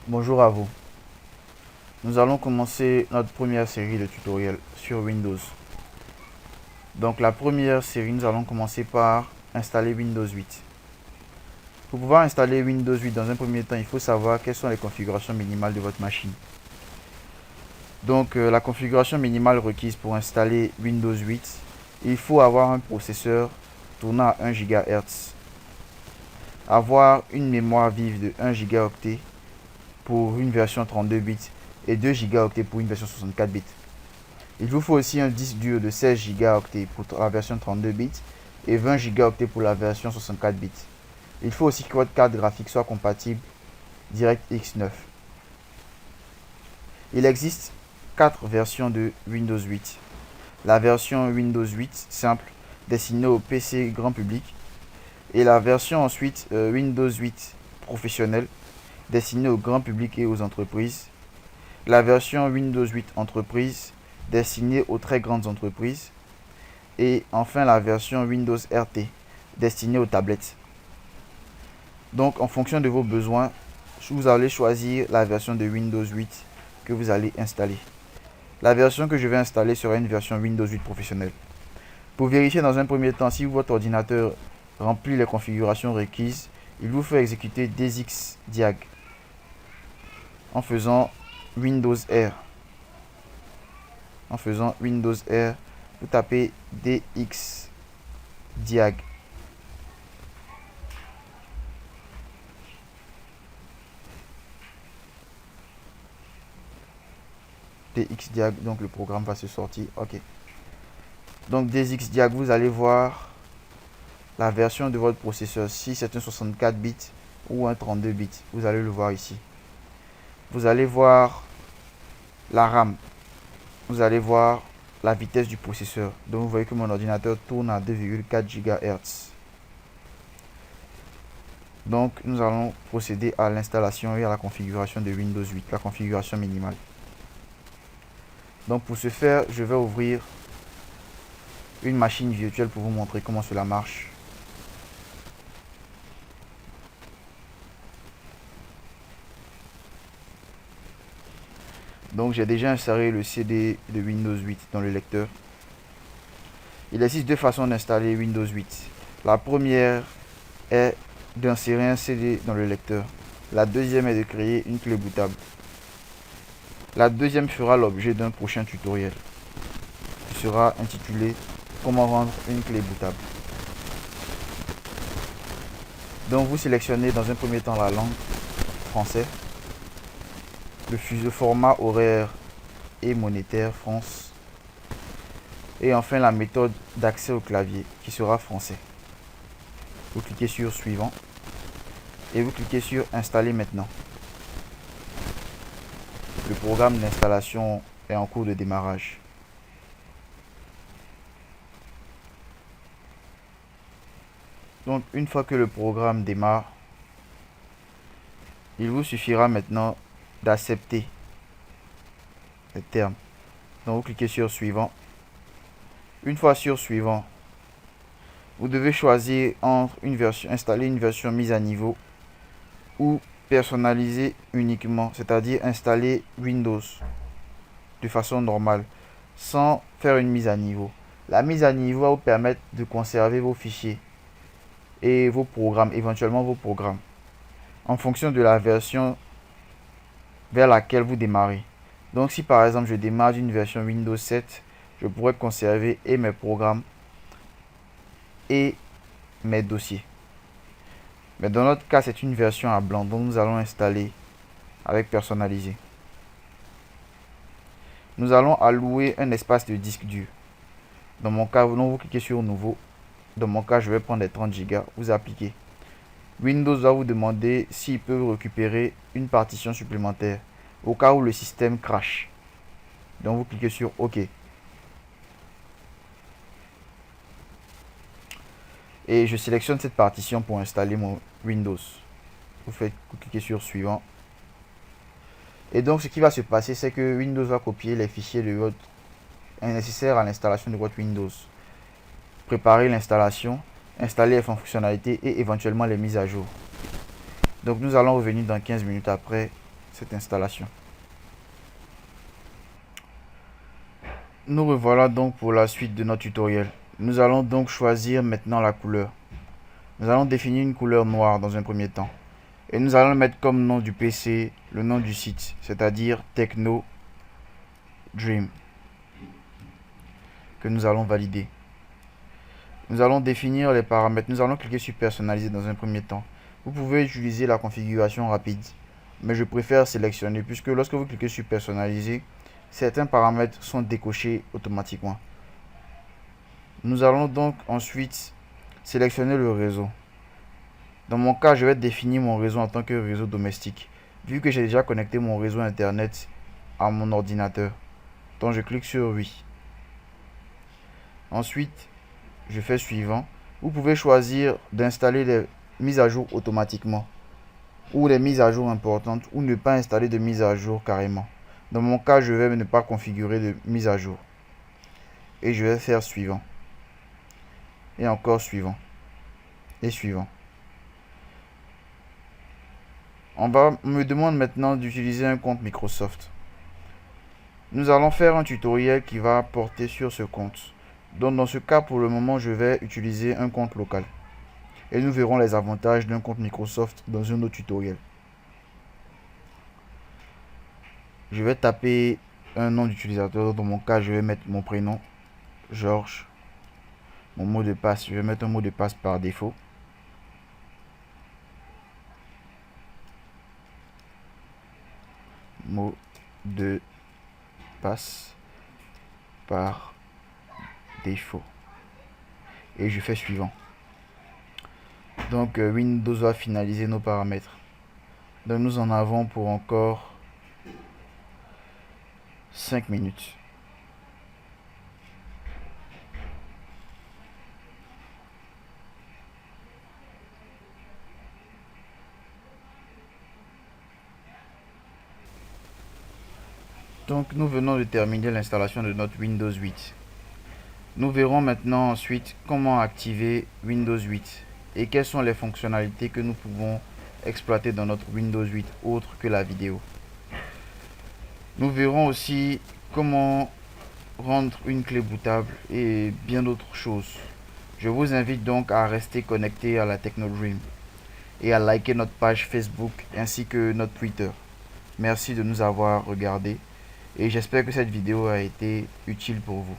Bonjour à vous. Nous allons commencer notre première série de tutoriels sur Windows. Donc la première série, nous allons commencer par installer Windows 8. Pour pouvoir installer Windows 8 dans un premier temps, il faut savoir quelles sont les configurations minimales de votre machine. Donc la configuration minimale requise pour installer Windows 8, il faut avoir un processeur tournant à 1 GHz, avoir une mémoire vive de 1 Go pour une version 32 bits et 2 Go pour une version 64 bits. Il vous faut aussi un disque dur de 16 Go pour la version 32 bits et 20 Go pour la version 64 bits. Il faut aussi que votre carte graphique soit compatible DirectX 9. Il existe 4 versions de Windows 8. La version Windows 8 simple destinée au PC grand public et la version ensuite Windows 8 professionnel destinée au grand public et aux entreprises. La version Windows 8 entreprise destinée aux très grandes entreprises. Et enfin la version Windows RT destinée aux tablettes. Donc en fonction de vos besoins, vous allez choisir la version de Windows 8 que vous allez installer. La version que je vais installer sera une version Windows 8 professionnelle. Pour vérifier dans un premier temps si votre ordinateur remplit les configurations requises, il vous faut exécuter dxdiag en faisant Windows R. En faisant Windows R, vous tapez dxdiag. dxdiag, donc le programme va se sortir. Ok. Donc dxdiag, vous allez voir la version de votre processeur, si c'est un 64 bits ou un 32 bits. Vous allez le voir ici. Vous allez voir la RAM. Vous allez voir la vitesse du processeur. Donc vous voyez que mon ordinateur tourne à 2,4 GHz. Donc nous allons procéder à l'installation et à la configuration de Windows 8, la configuration minimale. Donc pour ce faire, je vais ouvrir une machine virtuelle pour vous montrer comment cela marche. Donc j'ai déjà inséré le CD de Windows 8 dans le lecteur. Il existe deux façons d'installer Windows 8. La première est d'insérer un CD dans le lecteur. La deuxième est de créer une clé bootable. La deuxième fera l'objet d'un prochain tutoriel qui sera intitulé Comment rendre une clé bootable. Donc vous sélectionnez dans un premier temps la langue français, le format horaire et monétaire France, et enfin la méthode d'accès au clavier qui sera français. Vous cliquez sur suivant et vous cliquez sur installer maintenant. Le programme d'installation est en cours de démarrage. Donc une fois que le programme démarre, il vous suffira maintenant d'accepter les termes. Donc vous cliquez sur suivant. Une fois sur suivant, vous devez choisir entre installer une version mise à niveau ou personnaliser uniquement, c'est-à-dire installer Windows de façon normale sans faire une mise à niveau. La mise à niveau va vous permettre de conserver vos fichiers et vos programmes, éventuellement vos programmes, en fonction de la version vers laquelle vous démarrez. Donc si par exemple je démarre d'une version Windows 7, je pourrais conserver et mes programmes et mes dossiers. Mais dans notre cas, c'est une version à blanc, donc nous allons installer avec personnaliser. Nous allons allouer un espace de disque dur. Dans mon cas, vous cliquez sur nouveau. Dans mon cas, je vais prendre les 30 Go. Vous appliquez. Windows va vous demander s'il peut récupérer une partition supplémentaire au cas où le système crash. Donc vous cliquez sur OK. Et je sélectionne cette partition pour installer mon Windows. Vous cliquez sur suivant. Et donc ce qui va se passer, c'est que Windows va copier les fichiers nécessaires à l'installation de votre Windows. Préparer l'installation, installer les fonctionnalités et éventuellement les mises à jour. Donc nous allons revenir dans 15 minutes après cette installation. Nous revoilà donc pour la suite de notre tutoriel. Nous allons donc choisir maintenant la couleur. Nous allons définir une couleur noire dans un premier temps. Et nous allons mettre comme nom du PC le nom du site, c'est-à-dire Techno Dream, que nous allons valider. Nous allons définir les paramètres. Nous allons cliquer sur personnaliser dans un premier temps. Vous pouvez utiliser la configuration rapide, mais je préfère sélectionner puisque lorsque vous cliquez sur personnaliser, certains paramètres sont décochés automatiquement. Nous allons donc ensuite sélectionner le réseau. Dans mon cas, je vais définir mon réseau en tant que réseau domestique, vu que j'ai déjà connecté mon réseau internet à mon ordinateur. Donc je clique sur oui. Ensuite, je fais suivant. Vous pouvez choisir d'installer les mises à jour automatiquement ou les mises à jour importantes ou ne pas installer de mise à jour carrément. Dans mon cas, je vais ne pas configurer de mise à jour. Et je vais faire suivant. Et encore suivant. Et suivant. On me demande maintenant d'utiliser un compte Microsoft. Nous allons faire un tutoriel qui va porter sur ce compte. Donc dans ce cas, pour le moment, je vais utiliser un compte local. Et nous verrons les avantages d'un compte Microsoft dans un autre tutoriel. Je vais taper un nom d'utilisateur. Dans mon cas, je vais mettre mon prénom, Georges. Mon mot de passe, je vais mettre un mot de passe par défaut. Mot de passe par défaut. Et je fais suivant. Donc Windows va finaliser nos paramètres. Donc nous en avons pour encore 5 minutes. Donc nous venons de terminer l'installation de notre Windows 8. Nous verrons maintenant ensuite comment activer Windows 8 et quelles sont les fonctionnalités que nous pouvons exploiter dans notre Windows 8 autre que la vidéo. Nous verrons aussi comment rendre une clé bootable et bien d'autres choses. Je vous invite donc à rester connecté à la TechnoDream et à liker notre page Facebook ainsi que notre Twitter. Merci de nous avoir regardés et j'espère que cette vidéo a été utile pour vous.